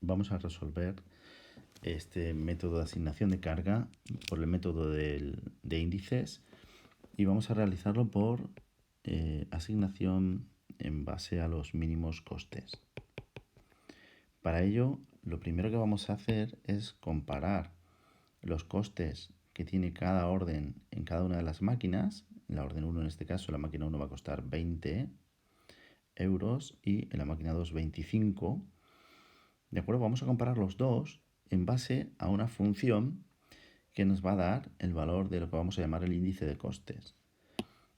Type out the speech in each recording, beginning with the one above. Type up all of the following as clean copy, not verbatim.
vamos a resolver este método de asignación de carga por el método de índices y vamos a realizarlo por asignación en base a los mínimos costes. Para ello, lo primero que vamos a hacer es comparar los costes que tiene cada orden en cada una de las máquinas. En la orden 1, en este caso, la máquina 1 va a costar 20 euros y en la máquina 2 25. ¿De acuerdo? Vamos a comparar los dos en base a una función que nos va a dar el valor de lo que vamos a llamar el índice de costes.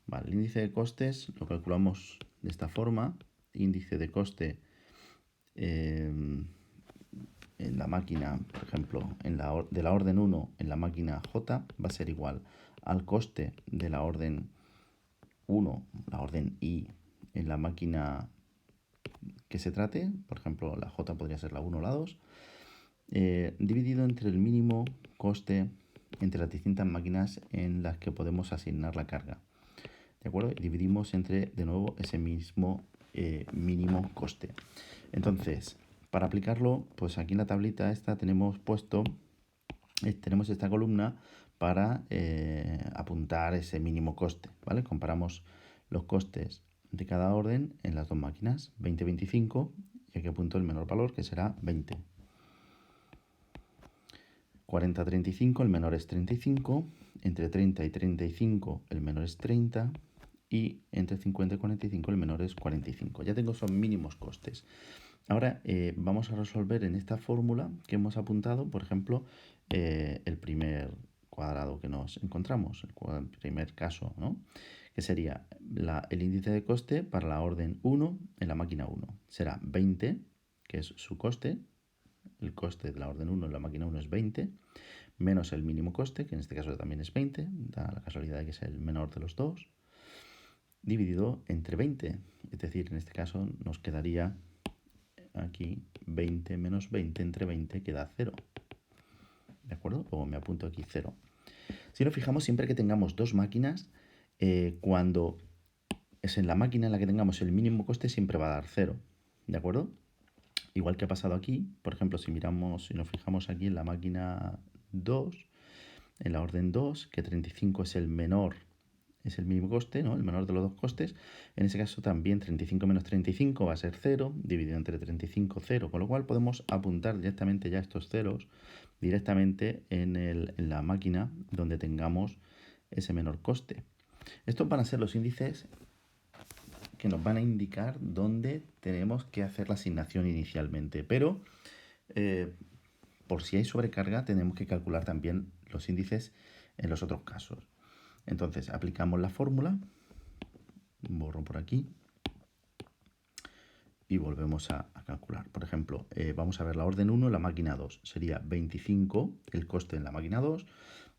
Vale, el índice de costes lo calculamos de esta forma. Índice de coste en la máquina, por ejemplo, de la orden 1 en la máquina J va a ser igual al coste de la orden 1, la orden I, en la máquina que se trate, por ejemplo, la J podría ser la 1 o la 2, dividido entre el mínimo coste entre las distintas máquinas en las que podemos asignar la carga. ¿De acuerdo? Dividimos entre, de nuevo, ese mismo mínimo coste. Entonces, para aplicarlo, pues aquí en la tablita esta tenemos esta columna para apuntar ese mínimo coste, ¿vale? Comparamos los costes de cada orden en las dos máquinas, 20, 25, y aquí apunto el menor valor, que será 20. 40, 35, el menor es 35, entre 30 y 35 el menor es 30 y entre 50 y 45 el menor es 45. Ya tengo esos mínimos costes. Ahora vamos a resolver en esta fórmula que hemos apuntado, por ejemplo, el primer cuadrado que nos encontramos, el primer caso, ¿no? Que sería el índice de coste para la orden 1 en la máquina 1. Será 20, que es su coste. El coste de la orden 1 en la máquina 1 es 20, menos el mínimo coste, que en este caso también es 20, da la casualidad de que es el menor de los dos, dividido entre 20. Es decir, en este caso nos quedaría aquí 20 menos 20 entre 20 queda 0. ¿De acuerdo? O me apunto aquí 0. Si nos fijamos, siempre que tengamos dos máquinas, cuando es en la máquina en la que tengamos el mínimo coste, siempre va a dar 0. ¿De acuerdo? Igual que ha pasado aquí, por ejemplo, si nos fijamos aquí en la máquina 2, en la orden 2, que 35 es el menor, es el mínimo coste, ¿no? El menor de los dos costes. En ese caso también 35 menos 35 va a ser 0, dividido entre 35, 0. Con lo cual podemos apuntar directamente ya estos ceros directamente en la máquina donde tengamos ese menor coste. Estos van a ser los índices que nos van a indicar dónde tenemos que hacer la asignación inicialmente. Pero por si hay sobrecarga tenemos que calcular también los índices en los otros casos. Entonces aplicamos la fórmula, borro por aquí y volvemos a calcular. Por ejemplo, vamos a ver la orden 1 en la máquina 2. Sería 25 el coste en la máquina 2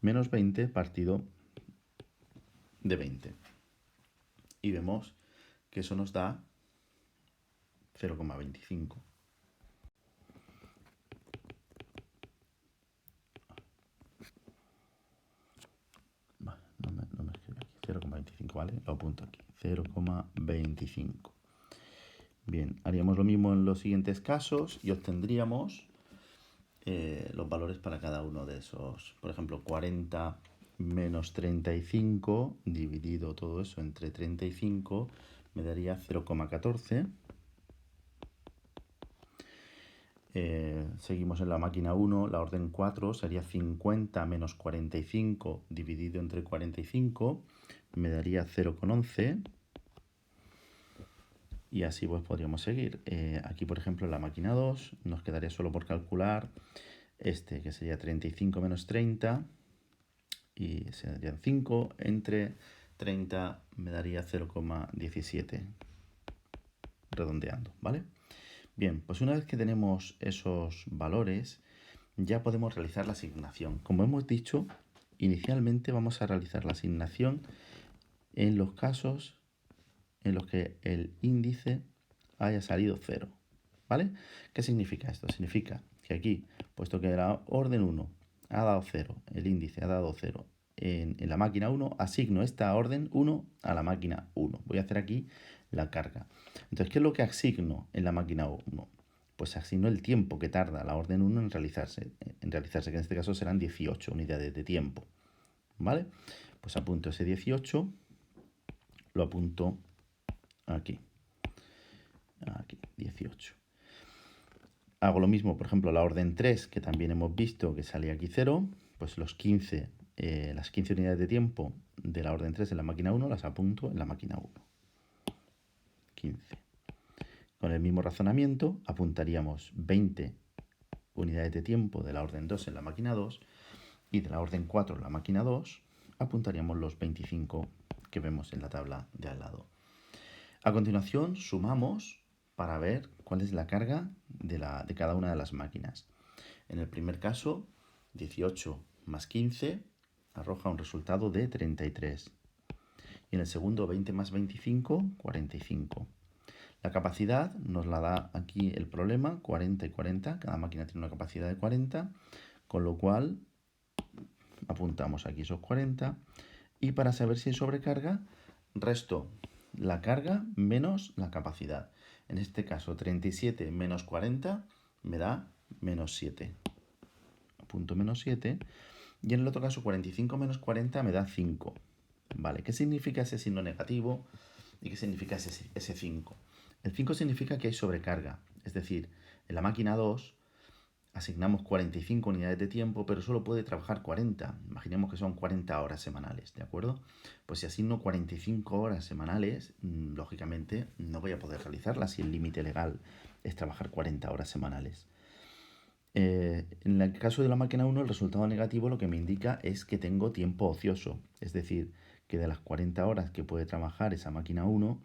menos 20 partido de 20. Y vemos que eso nos da 0,25. No me escribe aquí. 0,25, ¿vale? Lo apunto aquí. 0,25. Bien, haríamos lo mismo en los siguientes casos y obtendríamos los valores para cada uno de esos. Por ejemplo, 40 menos 35 dividido todo eso entre 35 me daría 0,14. Seguimos en la máquina 1, la orden 4 sería 50 menos 45 dividido entre 45, me daría 0,11. Y así pues podríamos seguir. Aquí, por ejemplo, en la máquina 2 nos quedaría solo por calcular este, que sería 35 menos 30, y serían 5 entre 30 me daría 0,17, redondeando, ¿vale? Bien, pues una vez que tenemos esos valores, ya podemos realizar la asignación. Como hemos dicho, inicialmente vamos a realizar la asignación en los casos en los que el índice haya salido 0, ¿vale? ¿Qué significa esto? Significa que aquí, puesto que la orden 1 ha dado 0, el índice ha dado 0 en la máquina 1, asigno esta orden 1 a la máquina 1. Voy a hacer aquí la carga. Entonces, ¿qué es lo que asigno en la máquina 1? pues asigno el tiempo que tarda la orden 1 en realizarse, que en este caso serán 18 unidades de tiempo, ¿vale? Pues apunto ese 18, lo apunto aquí, 18. Hago lo mismo, por ejemplo, la orden 3, que también hemos visto que salía aquí 0, pues las 15 unidades de tiempo de la orden 3 en la máquina 1 las apunto en la máquina 1. 15. Con el mismo razonamiento apuntaríamos 20 unidades de tiempo de la orden 2 en la máquina 2 y de la orden 4 en la máquina 2 apuntaríamos los 25 que vemos en la tabla de al lado. A continuación sumamos para ver cuál es la carga de cada una de las máquinas. En el primer caso, 18 más 15 arroja un resultado de 33. Y en el segundo, 20 más 25, 45. La capacidad nos la da aquí el problema, 40 y 40. Cada máquina tiene una capacidad de 40, con lo cual apuntamos aquí esos 40. Y para saber si hay sobrecarga, resto la carga menos la capacidad. En este caso, 37 menos 40 me da menos 7. Apunto menos 7. Y en el otro caso, 45 menos 40 me da 5. ¿Vale? ¿Qué significa ese signo negativo y qué significa ese 5? El 5 significa que hay sobrecarga. Es decir, en la máquina 2 asignamos 45 unidades de tiempo, pero solo puede trabajar 40. Imaginemos que son 40 horas semanales, ¿de acuerdo? Pues si asigno 45 horas semanales, lógicamente no voy a poder realizarlas si el límite legal es trabajar 40 horas semanales. En el caso de la máquina 1, el resultado negativo lo que me indica es que tengo tiempo ocioso. Es decir, que de las 40 horas que puede trabajar esa máquina 1,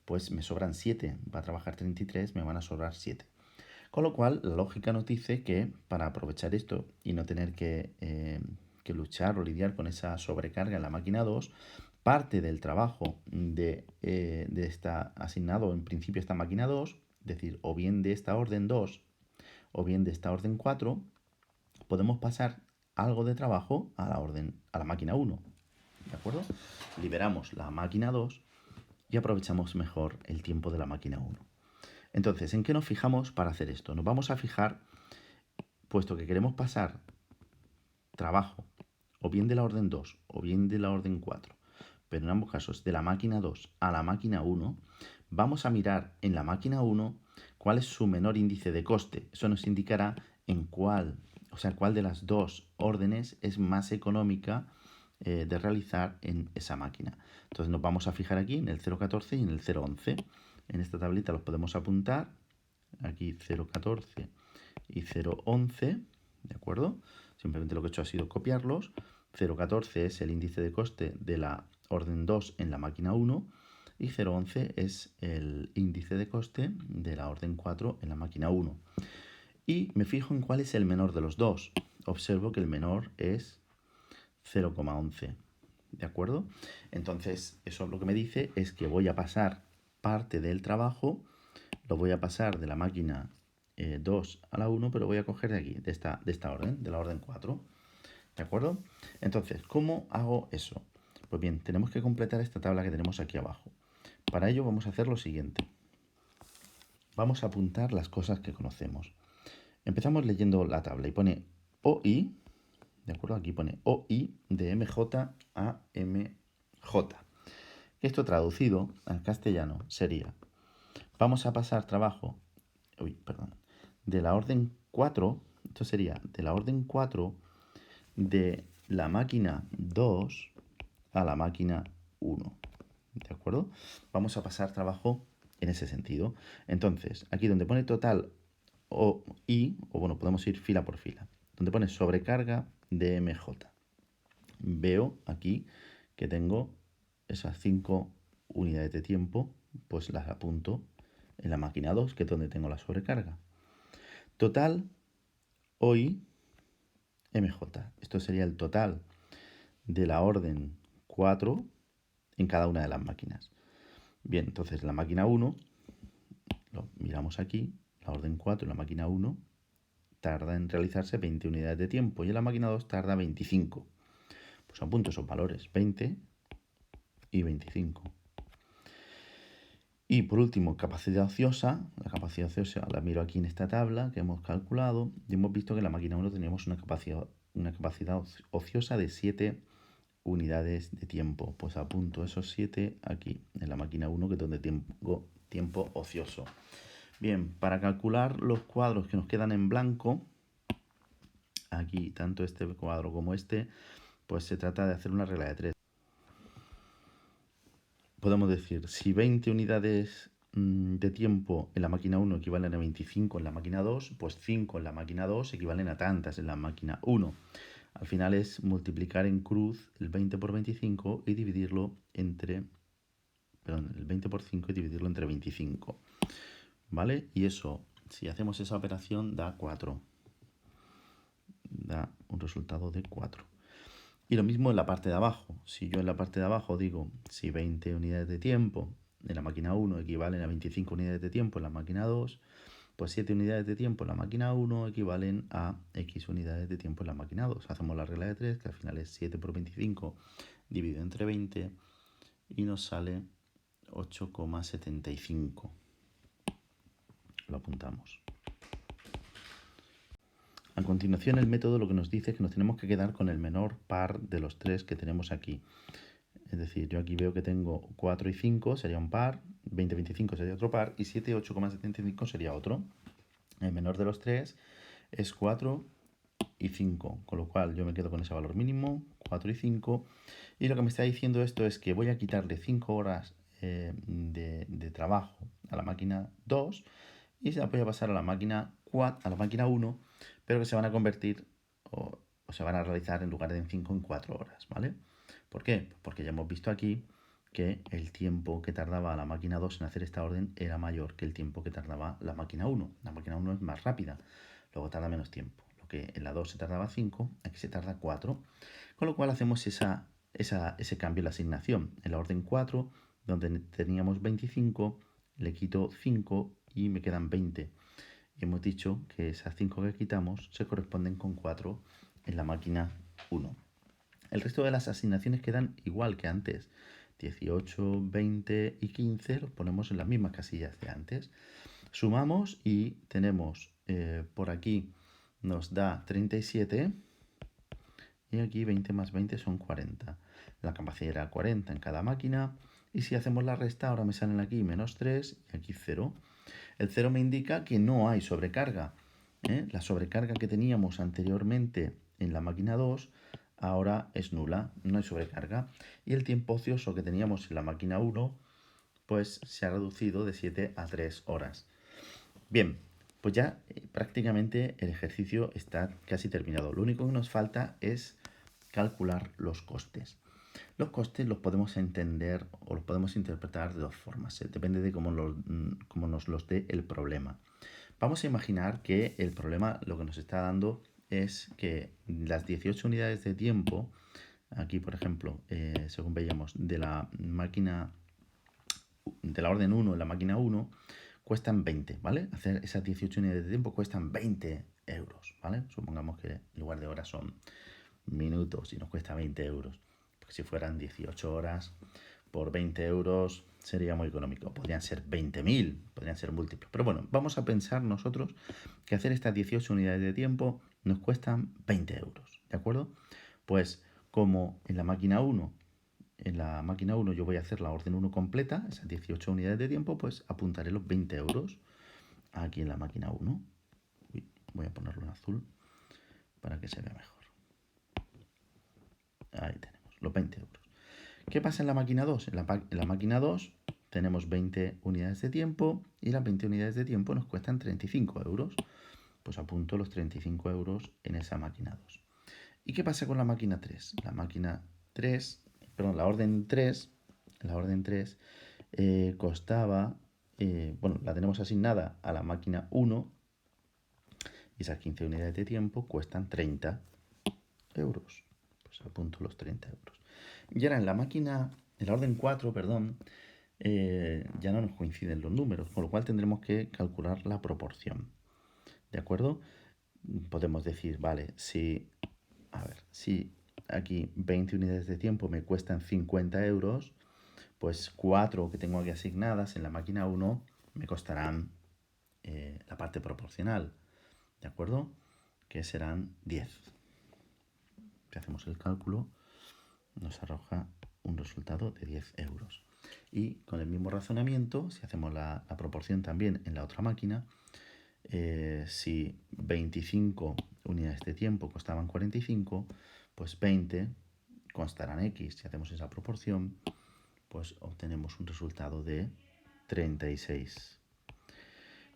pues me sobran 7. Va a trabajar 33, me van a sobrar 7. Con lo cual, la lógica nos dice que para aprovechar esto y no tener que luchar o lidiar con esa sobrecarga en la máquina 2, parte del trabajo de esta asignado en principio esta máquina 2, es decir, o bien de esta orden 2 o bien de esta orden 4, podemos pasar algo de trabajo a la máquina 1. ¿De acuerdo? Liberamos la máquina 2 y aprovechamos mejor el tiempo de la máquina 1. Entonces, ¿en qué nos fijamos para hacer esto? Nos vamos a fijar, puesto que queremos pasar trabajo o bien de la orden 2 o bien de la orden 4, pero en ambos casos de la máquina 2 a la máquina 1, vamos a mirar en la máquina 1 cuál es su menor índice de coste. Eso nos indicará en cuál de las dos órdenes es más económica de realizar en esa máquina. Entonces nos vamos a fijar aquí en el 0.14 y en el 0.11. En esta tablita los podemos apuntar. Aquí 0.14 y 0.11, ¿de acuerdo? Simplemente lo que he hecho ha sido copiarlos. 0.14 es el índice de coste de la orden 2 en la máquina 1 y 0.11 es el índice de coste de la orden 4 en la máquina 1. Y me fijo en cuál es el menor de los dos. Observo que el menor es 0,11. ¿De acuerdo? Entonces, eso lo que me dice es que voy a pasar parte del trabajo, lo voy a pasar de la máquina 2 a la 1, pero voy a coger de aquí, de esta orden, de la orden 4. ¿De acuerdo? Entonces, ¿cómo hago eso? Pues bien, tenemos que completar esta tabla que tenemos aquí abajo. Para ello vamos a hacer lo siguiente. Vamos a apuntar las cosas que conocemos. Empezamos leyendo la tabla y pone OI, ¿de acuerdo? Aquí pone OI de MJ a MJ. Esto traducido al castellano sería, vamos a pasar trabajo, de la orden 4, esto sería de la orden 4 de la máquina 2 a la máquina 1. ¿De acuerdo? Vamos a pasar trabajo en ese sentido. Entonces, aquí donde pone total o bueno, podemos ir fila por fila. Donde pone sobrecarga de MJ. Veo aquí que tengo esas 5 unidades de tiempo, pues las apunto en la máquina 2, que es donde tengo la sobrecarga. Total OI MJ. Esto sería el total de la orden 4 en cada una de las máquinas. Bien, entonces la máquina 1, lo miramos aquí, la orden 4 en la máquina 1 tarda en realizarse 20 unidades de tiempo y en la máquina 2 tarda 25. Pues apunto esos valores, 20 y 25. Y por último, capacidad ociosa. La capacidad ociosa la miro aquí en esta tabla que hemos calculado y hemos visto que en la máquina 1 teníamos una capacidad ociosa de 7 unidades de tiempo. Pues apunto esos 7 aquí en la máquina 1, que es donde tengo tiempo ocioso. Bien, para calcular los cuadros que nos quedan en blanco, aquí tanto este cuadro como este, pues se trata de hacer una regla de 3. Podemos decir, si 20 unidades de tiempo en la máquina 1 equivalen a 25 en la máquina 2, pues 5 en la máquina 2 equivalen a tantas en la máquina 1. Al final es multiplicar en cruz el 20 por 25 y dividirlo entre... Perdón, el 20 por 5 y dividirlo entre 25. ¿Vale? Y eso, si hacemos esa operación, da 4. Da un resultado de 4. Y lo mismo en la parte de abajo. Si yo en la parte de abajo digo, si 20 unidades de tiempo en la máquina 1 equivalen a 25 unidades de tiempo en la máquina 2, pues 7 unidades de tiempo en la máquina 1 equivalen a X unidades de tiempo en la máquina 2. Hacemos la regla de 3, que al final es 7 por 25 dividido entre 20 y nos sale 8,75. Lo apuntamos. A continuación, el método lo que nos dice es que nos tenemos que quedar con el menor par de los tres que tenemos aquí. Es decir, yo aquí veo que tengo 4 y 5, sería un par, 20 y 25 sería otro par, y 7 y 8,75 sería otro. El menor de los tres es 4 y 5, con lo cual yo me quedo con ese valor mínimo, 4 y 5. Y lo que me está diciendo esto es que voy a quitarle 5 horas de trabajo a la máquina 2 y se la voy a pasar a la máquina 4, a la máquina 1, pero que se van a convertir o se van a realizar en lugar de en 5 en 4 horas, ¿vale? ¿Por qué? Porque ya hemos visto aquí que el tiempo que tardaba la máquina 2 en hacer esta orden era mayor que el tiempo que tardaba la máquina 1. La máquina 1 es más rápida, luego tarda menos tiempo. Lo que en la 2 se tardaba 5, aquí se tarda 4. Con lo cual hacemos ese cambio en la asignación. En la orden 4, donde teníamos 25, le quito 5 y me quedan 20. Y hemos dicho que esas 5 que quitamos se corresponden con 4 en la máquina 1. El resto de las asignaciones quedan igual que antes. 18, 20 y 15 los ponemos en las mismas casillas de antes. Sumamos y tenemos por aquí nos da 37 y aquí 20 más 20 son 40. La capacidad era 40 en cada máquina y si hacemos la resta ahora me salen aquí menos 3 y aquí 0. El 0 me indica que no hay sobrecarga. La sobrecarga que teníamos anteriormente en la máquina 2 ahora es nula, no hay sobrecarga. Y el tiempo ocioso que teníamos en la máquina 1 pues se ha reducido de 7 a 3 horas. Bien, pues ya prácticamente el ejercicio está casi terminado. Lo único que nos falta es calcular los costes. Los costes los podemos entender o los podemos interpretar de dos formas. Depende de cómo nos los dé el problema. Vamos a imaginar que el problema lo que nos está dando es que las 18 unidades de tiempo, aquí por ejemplo, según veíamos, de la orden 1 en la máquina 1, cuestan 20, ¿vale? Hacer esas 18 unidades de tiempo cuestan 20 euros, ¿vale? Supongamos que en lugar de horas son minutos y nos cuesta 20 euros. Porque si fueran 18 horas por 20 euros sería muy económico. Podrían ser 20.000, podrían ser múltiplos. Pero bueno, vamos a pensar nosotros que hacer estas 18 unidades de tiempo nos cuestan 20 euros, ¿de acuerdo? Pues como en la máquina 1 yo voy a hacer la orden 1 completa, esas 18 unidades de tiempo, pues apuntaré los 20 euros aquí en la máquina 1. Voy a ponerlo en azul para que se vea mejor. Ahí tenemos los 20 euros. ¿Qué pasa en la máquina 2? En la máquina 2 tenemos 20 unidades de tiempo y las 20 unidades de tiempo nos cuestan 35 euros. Pues apunto los 35 euros en esa máquina 2. ¿Y qué pasa con la máquina 3? La orden 3 costaba, la tenemos asignada a la máquina 1 y esas 15 unidades de tiempo cuestan 30 euros. Pues apunto los 30 euros. Y ahora en la orden 4, ya no nos coinciden los números, con lo cual tendremos que calcular la proporción. ¿De acuerdo? Podemos decir, vale, si aquí 20 unidades de tiempo me cuestan 50 euros, pues 4 que tengo aquí asignadas en la máquina 1 me costarán la parte proporcional, ¿de acuerdo? Que serán 10. Si hacemos el cálculo, nos arroja un resultado de 10 euros. Y con el mismo razonamiento, si hacemos la proporción también en la otra máquina, si 25 unidades de tiempo costaban 45, pues 20 costarán X. Si hacemos esa proporción, pues obtenemos un resultado de 36.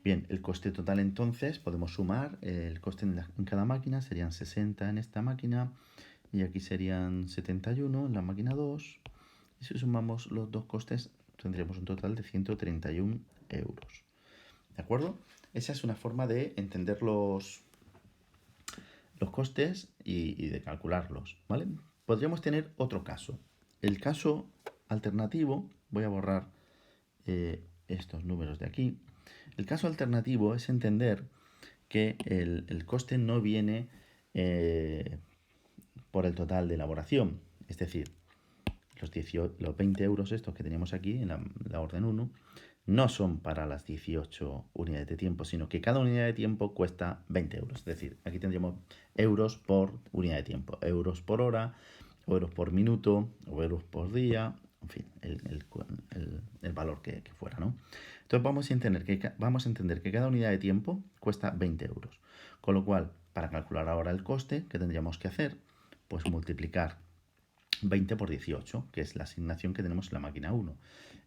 Bien, el coste total entonces, podemos sumar el coste en cada máquina, serían 60 en esta máquina y aquí serían 71 en la máquina 2. Y si sumamos los dos costes, tendremos un total de 131 euros. ¿De acuerdo? Esa es una forma de entender los costes y de calcularlos, ¿vale? Podríamos tener otro caso. El caso alternativo, voy a borrar estos números de aquí. El caso alternativo es entender que el coste no viene por el total de elaboración. Es decir, los 20 euros estos que teníamos aquí en la orden 1 no son para las 18 unidades de tiempo, sino que cada unidad de tiempo cuesta 20 euros. Es decir, aquí tendríamos euros por unidad de tiempo, euros por hora, euros por minuto, o euros por día, en fin, el valor que fuera, ¿no? Entonces vamos a entender que cada unidad de tiempo cuesta 20 euros. Con lo cual, para calcular ahora el coste, ¿qué tendríamos que hacer? Pues multiplicar 20 por 18, que es la asignación que tenemos en la máquina 1.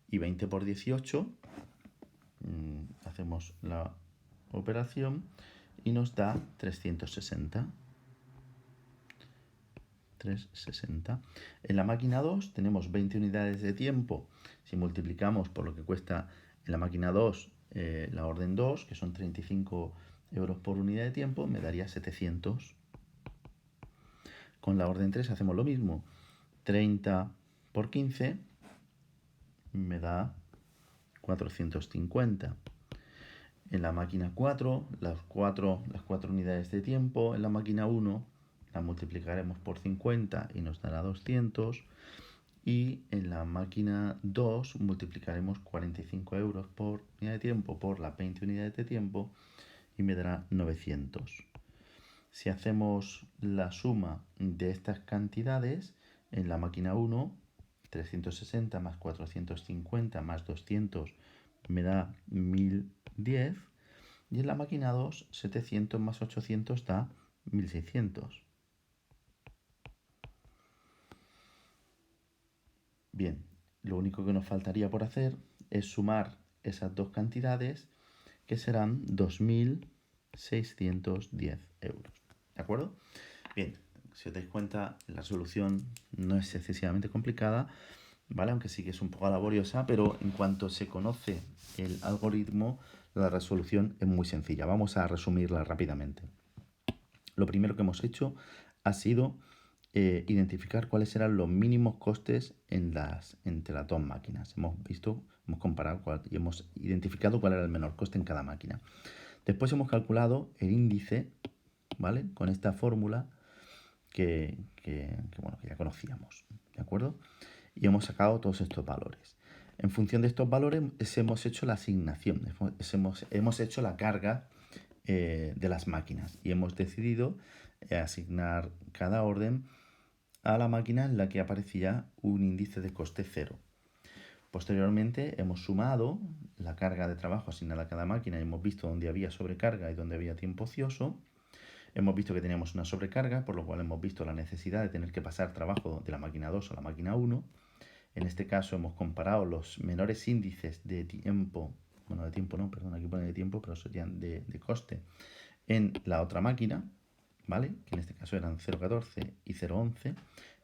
Y 20 por 18, hacemos la operación y nos da 360. 360. En la máquina 2 tenemos 20 unidades de tiempo. Si multiplicamos por lo que cuesta en la máquina 2 la orden 2, que son 35 euros por unidad de tiempo, me daría 700. Con la orden 3 hacemos lo mismo. 30 por 15 me da 450. En la máquina 4, las 4 unidades de tiempo. En la máquina 1 la multiplicaremos por 50 y nos dará 200. Y en la máquina 2 multiplicaremos 45 euros por unidad de tiempo por las 20 unidades de tiempo y me dará 900. Si hacemos la suma de estas cantidades, en la máquina 1, 360 más 450 más 200 me da 1010. Y en la máquina 2, 700 más 800 da 1600. Bien, lo único que nos faltaría por hacer es sumar esas dos cantidades, que serán 2.610 euros. ¿De acuerdo? Bien, si os dais cuenta, la solución no es excesivamente complicada, ¿vale? Aunque sí que es un poco laboriosa, pero en cuanto se conoce el algoritmo, la resolución es muy sencilla. Vamos a resumirla rápidamente. Lo primero que hemos hecho ha sido identificar cuáles eran los mínimos costes entre las dos máquinas. Hemos comparado y hemos identificado cuál era el menor coste en cada máquina. Después hemos calculado el índice, ¿vale? Con esta fórmula que ya conocíamos, ¿de acuerdo? Y hemos sacado todos estos valores. En función de estos valores hemos hecho la asignación, hemos hecho la carga de las máquinas y hemos decidido asignar cada orden a la máquina en la que aparecía un índice de coste 0. Posteriormente hemos sumado la carga de trabajo asignada a cada máquina y hemos visto dónde había sobrecarga y dónde había tiempo ocioso. Hemos visto que teníamos una sobrecarga, por lo cual hemos visto la necesidad de tener que pasar trabajo de la máquina 2 a la máquina 1. En este caso hemos comparado los menores índices de tiempo, bueno, de tiempo no, perdón, aquí pone de tiempo, pero serían de coste, en la otra máquina, ¿vale? Que en este caso eran 0,14 y 0,11.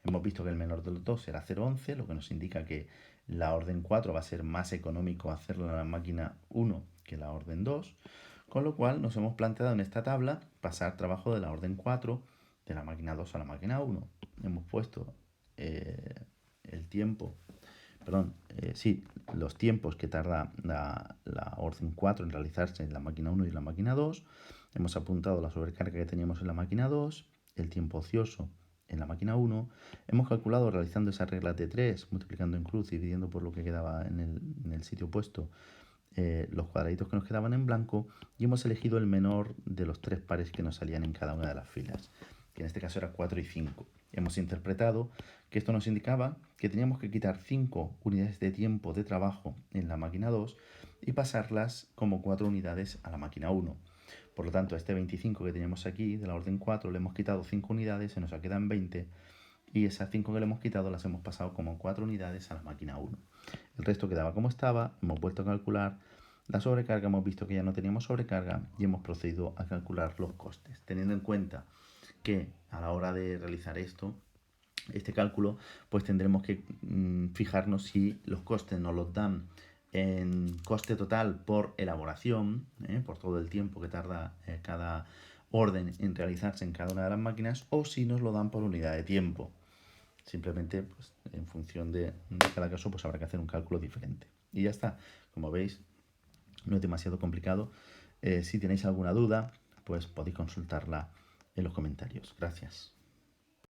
Hemos visto que el menor de los dos era 0,11, lo que nos indica que la orden 4 va a ser más económico hacerla en la máquina 1 que la orden 2, con lo cual nos hemos planteado en esta tabla pasar trabajo de la orden 4 de la máquina 2 a la máquina 1. Hemos puesto el tiempo, los tiempos que tarda la orden 4 en realizarse en la máquina 1 y la máquina 2. Hemos apuntado la sobrecarga que teníamos en la máquina 2, el tiempo ocioso en la máquina 1, hemos calculado realizando esas reglas de 3, multiplicando en cruz y dividiendo por lo que quedaba en el sitio puesto, los cuadraditos que nos quedaban en blanco, y hemos elegido el menor de los 3 pares que nos salían en cada una de las filas, que en este caso era 4 y 5. Hemos interpretado que esto nos indicaba que teníamos que quitar 5 unidades de tiempo de trabajo en la máquina 2 y pasarlas como 4 unidades a la máquina 1. Por lo tanto, a este 25 que teníamos aquí, de la orden 4, le hemos quitado 5 unidades, se nos quedan 20, y esas 5 que le hemos quitado las hemos pasado como 4 unidades a la máquina 1. El resto quedaba como estaba, hemos vuelto a calcular la sobrecarga, hemos visto que ya no teníamos sobrecarga y hemos procedido a calcular los costes, teniendo en cuenta que a la hora de realizar este cálculo, pues tendremos que fijarnos si los costes nos los dan en coste total por elaboración, por todo el tiempo que tarda cada orden en realizarse en cada una de las máquinas, o si nos lo dan por unidad de tiempo. Simplemente, pues, en función de cada caso, pues habrá que hacer un cálculo diferente. Y ya está. Como veis, no es demasiado complicado. Si tenéis alguna duda, pues podéis consultarla en los comentarios. Gracias.